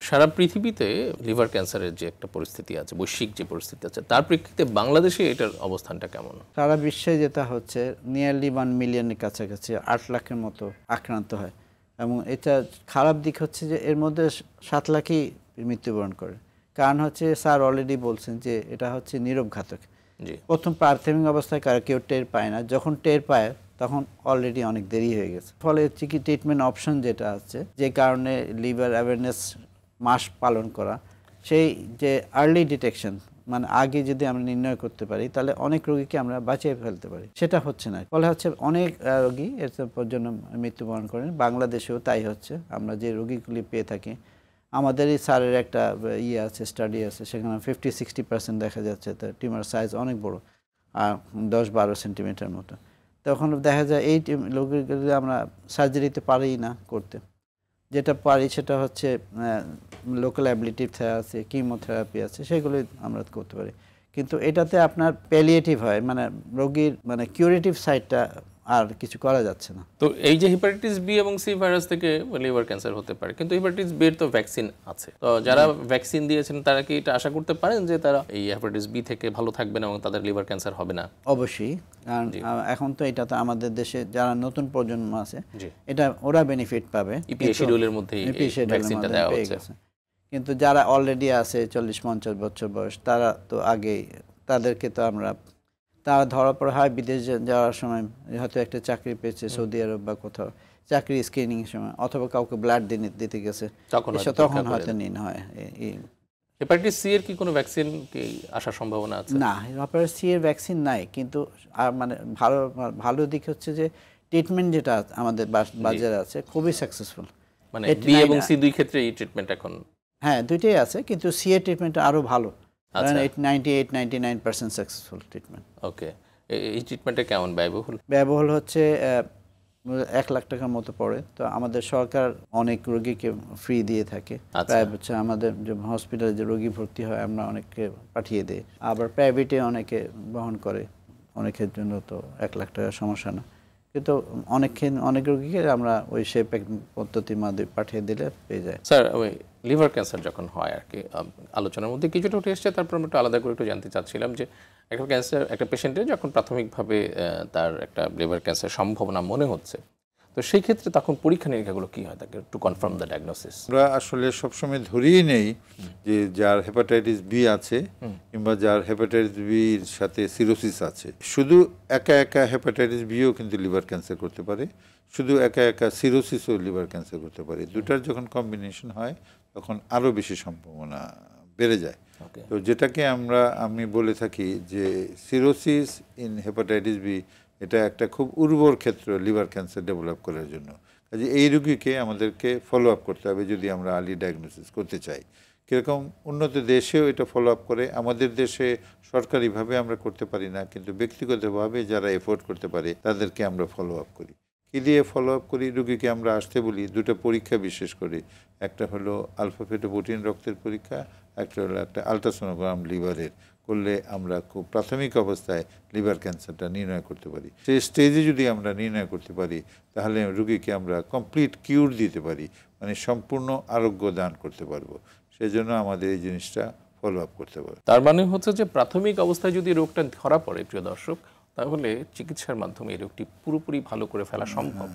সারা পৃথিবীতে লিভার ক্যান্সারের যে একটা পরিস্থিতি আছে, বৈশ্বিক যে পরিস্থিতি আছে, তার প্রেক্ষিতে বাংলাদেশে এটার অবস্থানটা কেমন? সারা বিশ্বে যেটা হচ্ছে নিয়ারলি 1 মিলিয়নের কাছাকাছি 8 লাখের মতো আক্রান্ত হয়, এবং এটা খারাপ দিক হচ্ছে যে এর মধ্যে 7 লাখই মৃত্যুবরণ করে। কারণ হচ্ছে স্যার অলরেডি বলছেন যে এটা হচ্ছে নীরব ঘাতক। প্রথম প্রাথমিক অবস্থায় কেউ টের পায় না, যখন টের পায় তখন অলরেডি অনেক দেরি হয়ে গেছে। ফলে ট্রিটমেন্ট অপশন যেটা আছে, যে কারণে লিভার অ্যাওয়ারনেস মাস পালন করা, সেই যে আর্লি ডিটেকশন, মানে আগে যদি আমরা নির্ণয় করতে পারি তাহলে অনেক রোগীকে আমরা বাঁচিয়ে ফেলতে পারি, সেটা হচ্ছে না। ফলে হচ্ছে অনেক রোগী এর জন্য মৃত্যুবরণ করেন। বাংলাদেশেও তাই হচ্ছে। আমরা যে রোগীগুলি পেয়ে থাকি, আমাদেরই স্যারের একটা আছে, স্টাডি আছে, সেখানে 50-60% দেখা যাচ্ছে তার টিউমার সাইজ অনেক বড়, 10-12 সেন্টিমিটার মতো। তখন দেখা যায় এই রোগীগুলি আমরা সার্জারিতে পারি না করতে। যেটা পারি সেটা হচ্ছে লোকাল অ্যাবলিটিভ আছে, কিমোথেরাপি আছে, সেগুলি আমরা করতে পারি। কিন্তু এটাতে আপনার প্যালিয়েটিভ হয়, মানে রোগীর মানে কিউরেটিভ সাইডটা আর কিছু করা যাচ্ছে না। তো এই যে হেপাটাইটিস বি এবং সি ভাইরাস থেকে লিভার ক্যান্সার হতে পারে, কিন্তু হেপাটাইটিস বি এর তো ভ্যাকসিন আছে। তো যারা ভ্যাকসিন দিয়েছেন তারা কি এটা আশা করতে পারেন যে তারা এই হেপাটাইটিস বি থেকে ভালো থাকবেন এবং তাদের লিভার ক্যান্সার হবে না? অবশ্যই, কারণ এখন তো এটা তো আমাদের দেশে যারা নতুন প্রজন্ম আছে, এটা ওরা বেনিফিট পাবে। ইপিএ শিডিউলের মধ্যে ভ্যাকসিনটা দেওয়া হচ্ছে। কিন্তু যারা অলরেডি আছে 40-50 বছর বয়স, তারা তো আগেই, তাদেরকে তো আমরা, তারা ধরা পড়া হয় বিদেশ যাওয়ার সময়, হয়তো একটা চাকরি পেয়েছে সৌদি আরব বা কোথাও, চাকরি স্ক্রিনিং এর সময়, অথবা কাউকে ব্লাড দিতে গেছে, তখন হয়তো নিন হয়। হেপাটাইটিস সি এর কি কোনো ভ্যাকসিন কি আসার সম্ভাবনা আছে? না, হেপাটাইটিস সি এর ভ্যাকসিন নাই, কিন্তু মানে ভালো দিক হচ্ছে যে ট্রিটমেন্ট যেটা আমাদের বাজারে আছে খুবই সাকসেসফুল। মানে বি এবং সি দুই ক্ষেত্রে এই ট্রিটমেন্ট এখন, হ্যাঁ দুইটাই আছে, কিন্তু সি এর ট্রিটমেন্ট আরো ভালো। 98-99% সাকসেসফুল ট্রিটমেন্ট। ওকে, এই ট্রিটমেন্টে কেমন ব্যয়বহুল? ব্যয়বহুল হচ্ছে 1 লাখ টাকার মতো পড়ে। তো আমাদের সরকার অনেক রোগীকে ফ্রি দিয়ে থাকে। প্রায় হচ্ছে আমাদের যে হসপিটালে যে রোগী ভর্তি হয় আমরা অনেককে পাঠিয়ে দিই, আবার প্রাইভেটে অনেকে বহন করে, অনেকের জন্য তো 1 লাখ টাকার সমস্যা না। কিন্তু অনেক রোগীকে আমরা ওই শেপ পদ্ধতির মাধ্যমে পাঠিয়ে দিলে পেয়ে যায়। স্যার, ওই লিভার ক্যান্সার যখন হয় আর কি, আলোচনার মধ্যে কিছুটা উঠে এসছে, তারপর আমরা একটু আলাদা করে একটু জানতে চাচ্ছিলাম যে একটা পেশেন্টের যখন প্রাথমিকভাবে তার একটা লিভার ক্যান্সার সম্ভাবনা মনে হচ্ছে, তো সেই ক্ষেত্রে তখন পরীক্ষা নিরীক্ষাগুলো কি হয় তাকে টু কনফার্ম দ্য ডায়াগনোসিস? আমরা আসলে সবসময় ধরেই নেই যে যার হেপাটাইটিস বি আছে কিংবা যার হেপাটাইটিস বির সাথে সিরোসিস আছে, শুধু একা হেপাটাইটিস বিও কিন্তু লিভার ক্যান্সার করতে পারে, শুধু একা সিরোসিসও লিভার ক্যান্সার করতে পারে। দুটার যখন কম্বিনেশন হয় তখন আরও বেশি সম্ভাবনা বেড়ে যায়। তো যেটাকে আমি বলে থাকি যে সিরোসিস ইন হেপাটাইটিস বি, এটা একটা খুব উর্বর ক্ষেত্র লিভার ক্যান্সার ডেভেলপ করার জন্য। কাজে এই রোগীকে আমাদেরকে ফলো আপ করতে হবে যদি আমরা আর্লি ডায়াগনোসিস করতে চাই। কীরকম উন্নত দেশেও এটা ফলো আপ করে, আমাদের দেশে সরকারিভাবে আমরা করতে পারি না, কিন্তু ব্যক্তিগতভাবে যারা এফোর্ড করতে পারে তাদেরকে আমরা ফলো আপ করি। কী দিয়ে ফলো আপ করি? রোগীকে আমরা আসতে বলি, দুটো পরীক্ষা বিশেষ করে, একটা হলো আলফা ফেটোপ্রোটিন রক্তের পরীক্ষা, একটা হলো একটা আলট্রাসোনোগ্রাম লিভারের করলে আমরা খুব প্রাথমিক অবস্থায় লিভার ক্যান্সারটা নির্ণয় করতে পারি। সেই স্টেজে যদি আমরা নির্ণয় করতে পারি তাহলে রোগীকে আমরা কমপ্লিট কিউর দিতে পারি, মানে সম্পূর্ণ আরোগ্য দান করতে পারবো। সেজন্য আমাদের এই জিনিসটা ফলো আপ করতে পারবো। তার মানে হচ্ছে যে প্রাথমিক অবস্থায় যদি রোগটা ধরা পড়ে, প্রিয় দর্শক, তাহলে চিকিৎসার মাধ্যমে এই রোগটি পুরোপুরি ভালো করে ফেলা সম্ভব।